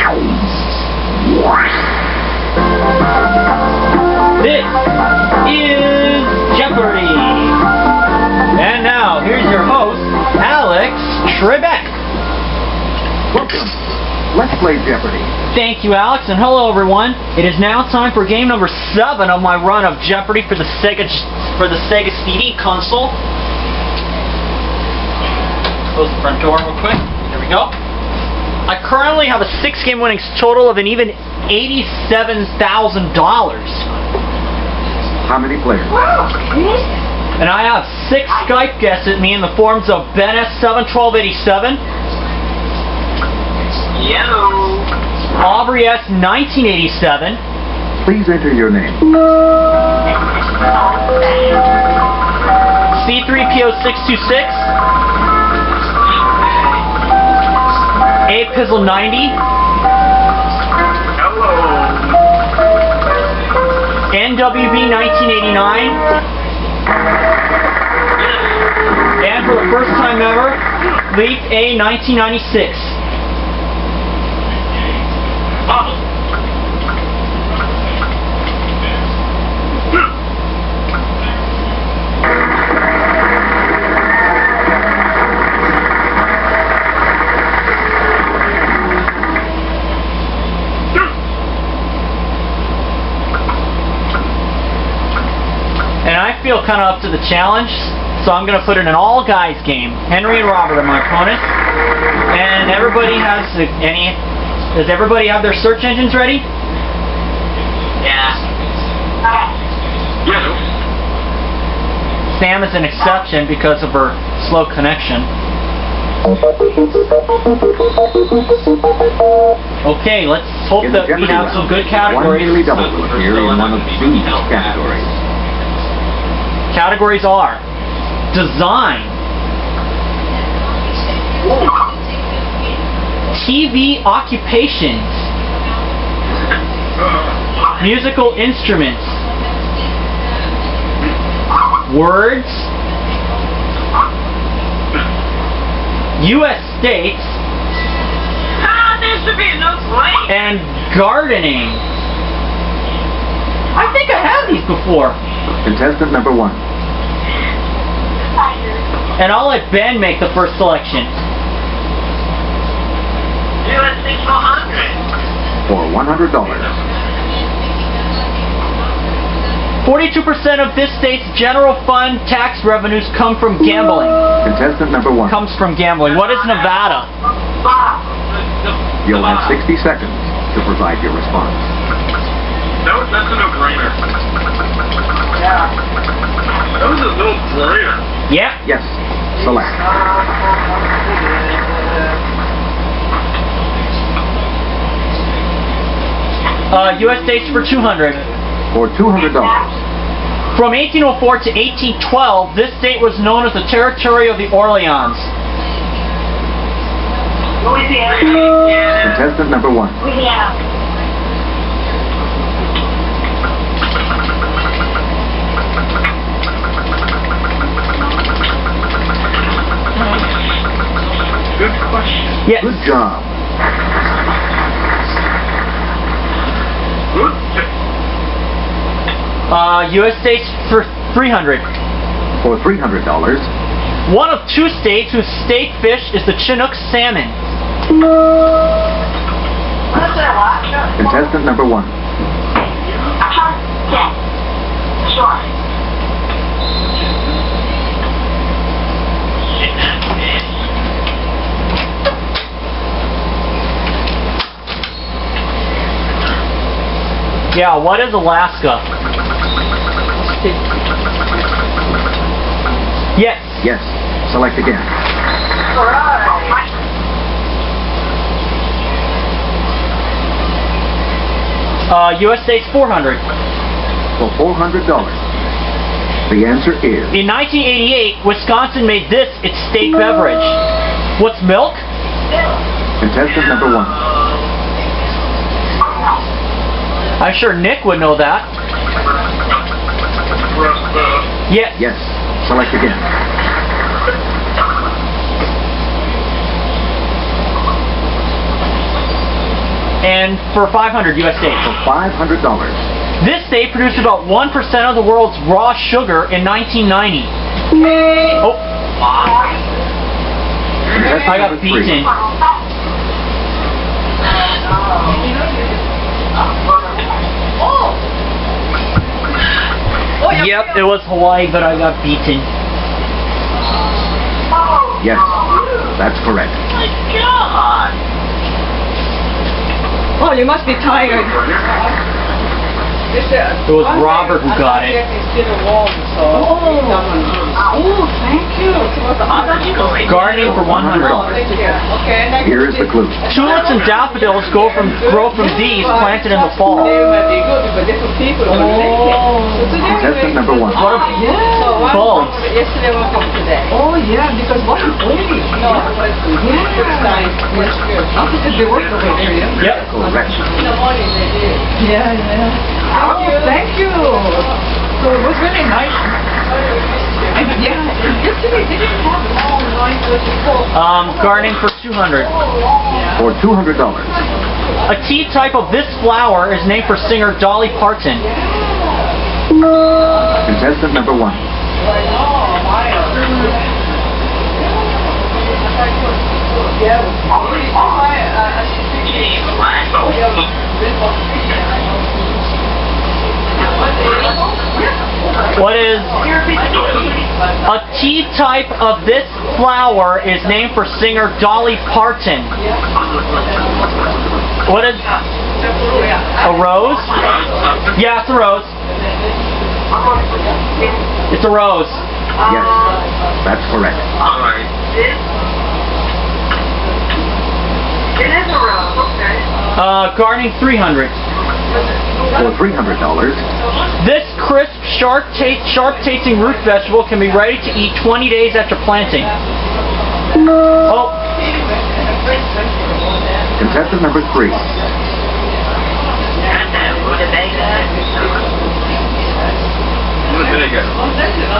This is Jeopardy! And now, here's your host, Alex Trebek. Welcome. Let's play Jeopardy! Thank you, Alex, and hello, everyone. It is now time for game number 7 of my run of Jeopardy for the Sega CD console. Close the front door real quick. There we go. I currently have a 6-game winnings total of an even $87,000. How many players? And I have 6 Skype guests at me in the forms of Ben S71287, Aubrey S1987, Please enter your name. C3PO626, A Pizzle 90, NWB 1989, and for the first time ever, Leaf A 1996. And I feel kind of up to the challenge, so I'm going to put in an all-guys game. Henry and Robert are my opponents. And everybody has any... Does everybody have their search engines ready? Yeah. Sam is an exception because of her slow connection. Okay, let's hope that we have some good categories. One daily double will appear in one of these categories. Categories are design, TV occupations, musical instruments, words, U.S. states, There should be no slate. and gardening. I think I have these before. Contestant number 1. And I'll let Ben make the first selection. US 600. For $100. 42% of this state's general fund tax revenues come from gambling. Contestant number 1. Comes from gambling. What is Nevada? You'll have 60 seconds to provide your response. No, that's a no-brainer. Yeah. That was a no-brainer. Yeah. Yes. Select. U.S. states for 200. For $200. From 1804 to 1812, this state was known as the territory of the Orleans. Louisiana. Contestant number 1. Louisiana. Good question. Yes. Good job. Good. U.S. states for 300. For $300. One of 2 states whose state fish is the Chinook salmon. What's that? Contestant number 1. Yeah. Sure. Yeah, what is Alaska? Yes. Yes. Select again. U.S. states 400. For $400. The answer is... In 1988, Wisconsin made this its state beverage. What's milk? Contestant number 1. I'm sure Nick would know that. Yes. Yes. Select again. And for 500 US For days. $500. This state produced about 1% of the world's raw sugar in 1990. Oh, Contestant I got number 3. beaten. Yep, it was Hawaii, but I got beaten. Yes, that's correct. Oh, you must be tired. It was Robert who got it. Oh, thank you. Gardening for $100. Okay, next. Here is the clue. Tulips and daffodils grow from these planted in the fall. Contestant number 1. What a bulbs. Yesterday, one from today. Oh, yeah, because one is waiting. No, yeah. That's good. Because they work over here. Yep. Correct. In the morning they did. Yeah, yeah. Thank you. So it was really nice. And yeah, yesterday they didn't have all 9:34. Gardening for $200. For $200. A tea type of this flower is named for singer Dolly Parton. Contestant number 1. What is a tea type of this flower is named for singer Dolly Parton? What is a rose? Yeah, it's a rose. It's a rose. Yes, that's correct. It is a rose, okay. Gardening 300. For $300. This crisp, sharp-tasting root vegetable can be ready to eat 20 days after planting. Oh. Contestant number 3.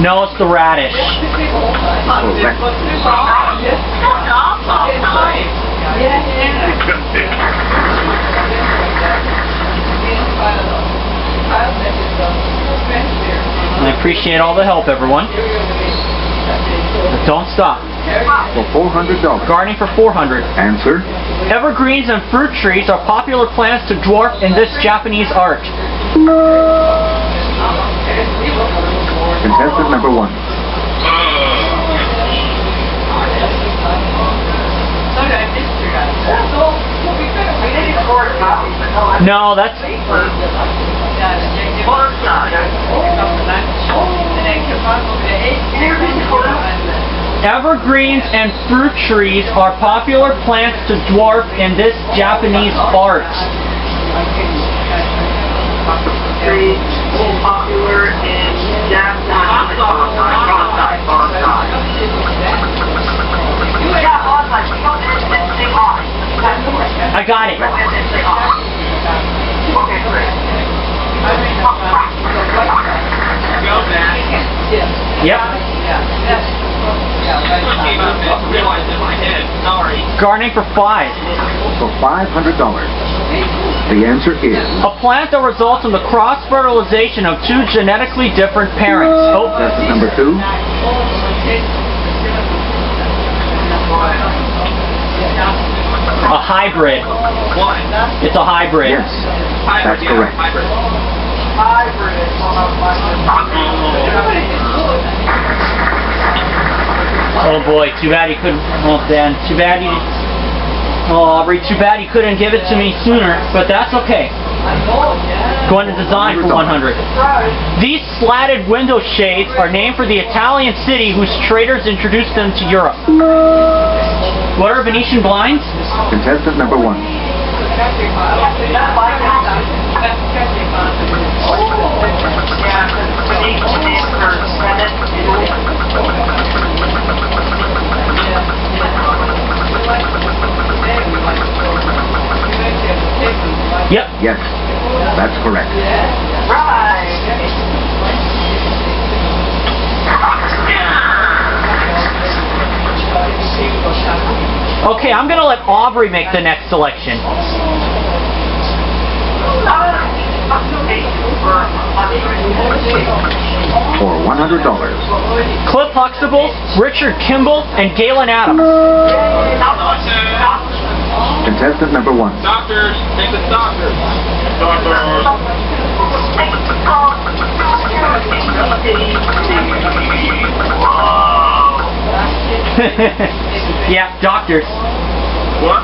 No, it's the radish. Correct. I appreciate all the help, everyone. But don't stop. For $400. Gardening for 400. Answer. Evergreens and fruit trees are popular plants to dwarf in this Japanese art. Contestant number 1. No, that's... Evergreens and fruit trees are popular plants to dwarf in this Japanese art. Popular in Japanese. I got it. Yep. Gardening for 5. For $500. The answer is. A plant that results from the cross-fertilization of two genetically different parents. Oh. Contestant number 2. A hybrid. It's a hybrid. Yes, that's correct. Oh boy, too bad he couldn't. Oh Dan, too bad he. Oh Aubrey, too bad he couldn't give it to me sooner. But that's okay. Going to design for 100. These slatted window shades are named for the Italian city whose traders introduced them to Europe. What are Venetian blinds? Contestant number 1. Yep. Yes, that's correct. Okay, I'm going to let Aubrey make the next selection. For $100. Cliff Huxtable, Richard Kimball, and Galen Adams. Contestant number 1. Doctors, take the doctors. Yeah, doctors. What?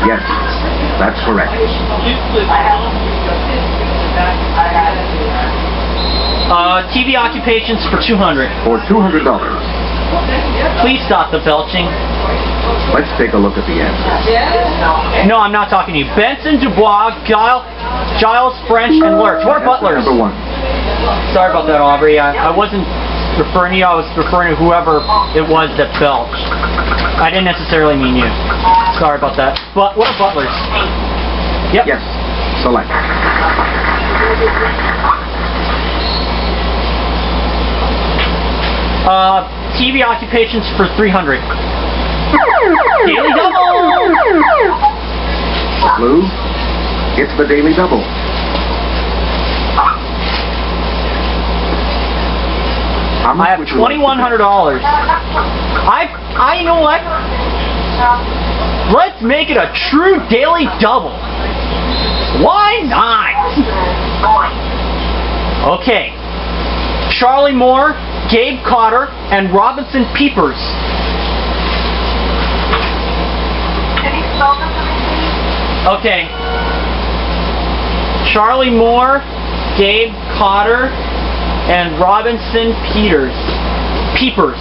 Yes, that's correct. TV occupations for $200. For $200. Please stop the belching. Let's take a look at the answer. No, I'm not talking to you. Benson, Dubois, Giles, French, and Lurch. We're butlers. Number 1. Sorry about that, Aubrey. I wasn't referring to you. I was referring to whoever it was that belched. I didn't necessarily mean you. Sorry about that. But what are butlers? Yep. Yes, select. TV occupations for $300. Daily Double! Blue, it's the Daily Double. How much I have would you like to $2,100. I you know what? Let's make it a true Daily Double. Why not? Okay. Charlie Moore, Gabe Cotter, and Robinson Peepers. Okay. Charlie Moore, Gabe Cotter, and Robinson Peepers.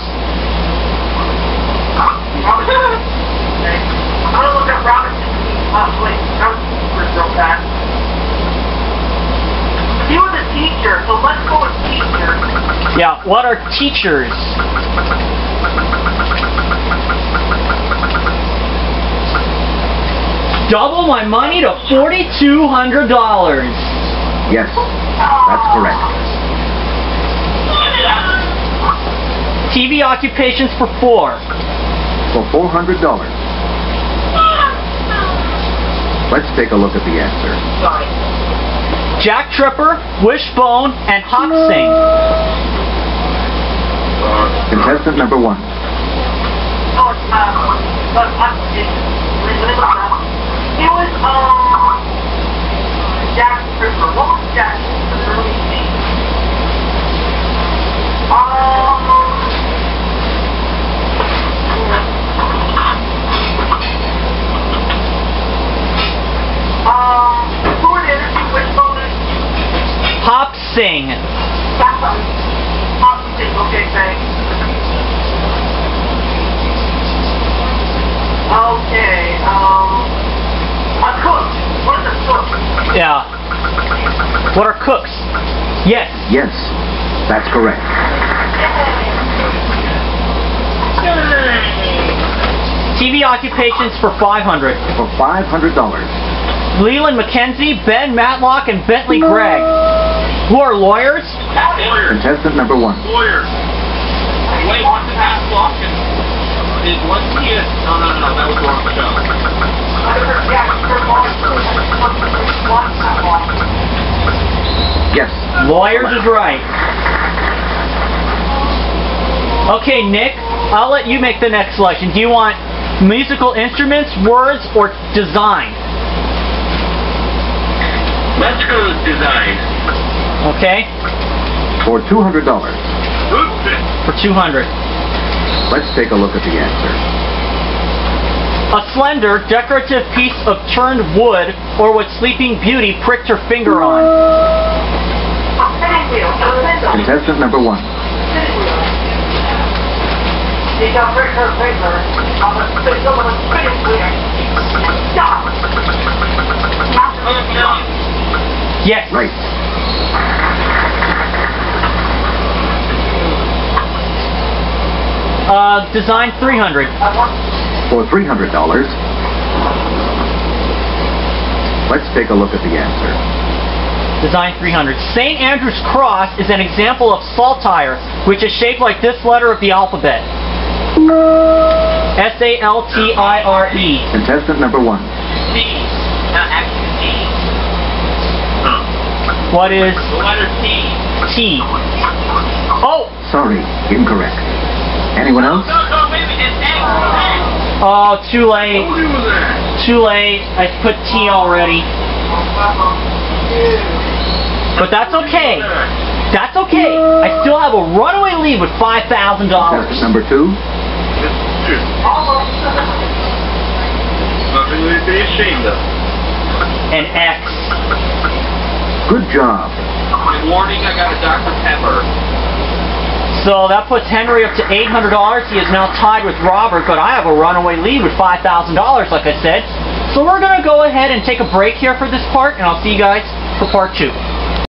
I'm gonna look at Robinson. Real fast. He was a teacher, so let's go with teacher. Yeah, what are teachers? Double my money to $4,200. Yes, that's correct. TV occupations for $4. For $400. Let's take a look at the answer. Sorry. Jack Tripper, Wishbone, and Hawk Sing. Contestant number 1. Oh, he was, Jack Tripper. What was Jack Tripper? Let me see. Who were the other two Wishbone? Hop Sing. Okay, thanks. Okay, a cook. What is a cook? Yeah. What are cooks? Yes. Yes, that's correct. TV occupations for $500. For $500. Leland McKenzie, Ben Matlock, and Bentley Gregg. Who are lawyers? Lawyers. Contestant number 1. Lawyers. Wait, what's the past block? Is one kid? No, that was the wrong show. Yes. Lawyers is right. Okay, Nick, I'll let you make the next selection. Do you want musical instruments, words, or design? Let's go with design. Okay, For $200. for $200. Let's take a look at the answer. A slender, decorative piece of turned wood or what Sleeping Beauty pricked her finger on. Contestant number 1. She got pricked her finger on the spinning wheel. Stop! Yes. Right. Design $300. For $300. Let's take a look at the answer. Design $300. St. Andrew's Cross is an example of saltire, which is shaped like this letter of the alphabet. S-A-L-T-I-R-E. Contestant number 1. C. Not actually C. What is The letter T. T? Oh! Sorry, incorrect. Anyone else? No, maybe it's X. Oh, too late. Who knew that? Too late. I put T already. But that's okay. That's okay. I still have a runaway lead with $5,000. That's number 2. Nothing to be ashamed of. And X. Good job. And warning, I got a Dr. Pepper. So that puts Henry up to $800. He is now tied with Robert, but I have a runaway lead with $5,000, like I said. So we're going to go ahead and take a break here for this part, and I'll see you guys for part 2.